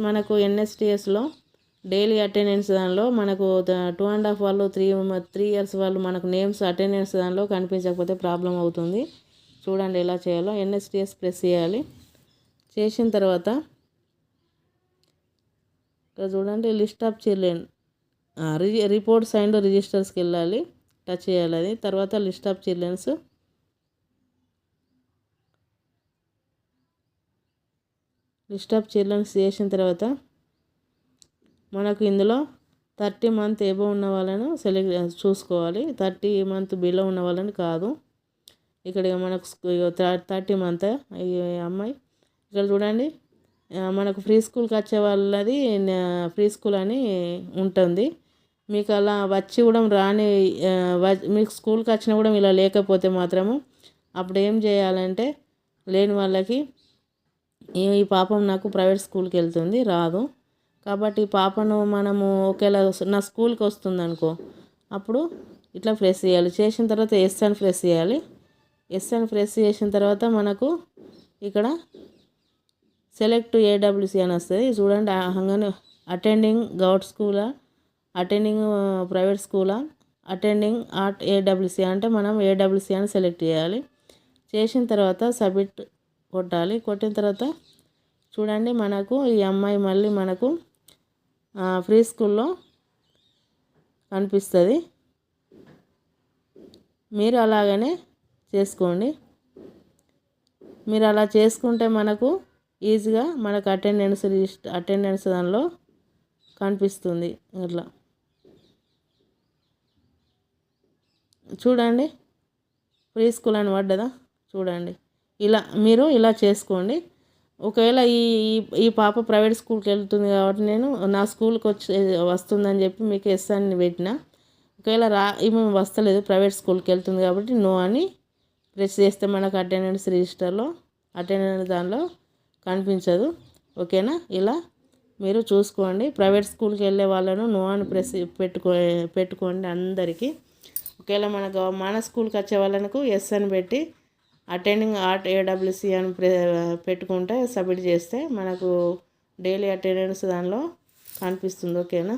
మనకు ఎన్ఎస్టిఎస్లో daily attendance దానిలో మనకు 2.5 వాళ్ళు 3 ఇయర్స్ వాళ్ళు మనకు నేమ్స్ అటెండెన్స్ దానిలో కనిపించకపోతే ప్రాబ్లం అవుతుంది. చూడండి ఎలా చేయాలో. ఎన్ఎస్టిఎస్ ప్రెస్ చేయాలి. చేసిన తర్వాత ఇక్కడ చూడండి list of children reports and రిజిస్టర్స్కి వెళ్ళాలి. టచ్ చేయాలి అది. తర్వాత లిస్ట్ ఆఫ్ చిల్డ్రన్స్ చేసిన తర్వాత మనకు ఇందులో 30 మంత్ ఎబో ఉన్న వాళ్ళను చూసుకోవాలి. 30 మంత్ బిలో ఉన్న వాళ్ళని కాదు. ఇక్కడ మనకు 30 మంత్ ఈ అమ్మాయి. ఇక్కడ చూడండి మనకు ఫ్రీ స్కూల్కి వచ్చే వాళ్ళది ఫ్రీ స్కూల్ అని ఉంటుంది. మీకు అలా వచ్చి కూడా రాని మీకు స్కూల్కి వచ్చినా కూడా ఇలా లేకపోతే మాత్రము అప్పుడు ఏం చేయాలంటే లేని వాళ్ళకి ఈ పాపం నాకు ప్రైవేట్ స్కూల్కి వెళ్తుంది రాదు కాబట్టి ఈ పాపను మనము ఒకవేళ నా స్కూల్కి వస్తుంది అనుకో అప్పుడు ఇట్లా ప్రెస్ చేయాలి. చేసిన తర్వాత ఎస్ అని ప్రెస్ చేయాలి. ఎస్ అని ప్రెస్ చేసిన తర్వాత మనకు ఇక్కడ సెలెక్ట్ ఏడబ్ల్యూసి అని వస్తుంది. చూడండి హంగని అటెండింగ్ గవర్నమెంట్ స్కూలా, అటెండింగ్ ప్రైవేట్ స్కూలా, అటెండింగ్ ఆట్ ఏడబ్ల్యూసి అంటే మనం ఏడబ్ల్యూసి అని సెలెక్ట్ చేయాలి. చేసిన తర్వాత సబ్మిట్ కొట్టాలి. కొట్టిన తర్వాత చూడండి మనకు ఈ అమ్మాయి మళ్ళీ మనకు ఫ్రీ స్కూల్లో కనిపిస్తుంది. మీరు అలాగనే చేసుకోండి. మీరు అలా చేసుకుంటే మనకు ఈజీగా మనకు అటెండెన్స్ దానిలో కనిపిస్తుంది. ఇట్లా చూడండి ఫ్రీ స్కూల్ అని పడ్డదా చూడండి. మీరు ఇలా చేసుకోండి. ఒకవేళ ఈ పాప ప్రైవేట్ స్కూల్కి వెళ్తుంది కాబట్టి నేను నా స్కూల్కి వస్తుందని చెప్పి మీకు ఎస్ అని పెట్టిన. ఒకవేళ ఈమె వస్తలేదు ప్రైవేట్ స్కూల్కి వెళ్తుంది కాబట్టి నో అని ప్రెస్ చేస్తే మనకు అటెండెన్స్ రిజిస్టర్లో అటెండెన్స్ దానిలో కనిపించదు. ఓకేనా? ఇలా మీరు చూసుకోండి. ప్రైవేట్ స్కూల్కి వెళ్ళే వాళ్ళను నో అని ప్రెస్ పెట్టుకోండి అందరికీ. ఒకవేళ మన స్కూల్కి వచ్చే వాళ్ళకు ఎస్ అని పెట్టి అటెండింగ్ ఆట్ ఏడబ్ల్యూసి అని పెట్టుకుంటే సబ్మిట్ చేస్తే మనకు డైలీ అటెండెన్స్ దానిలో కనిపిస్తుంది. ఓకేనా?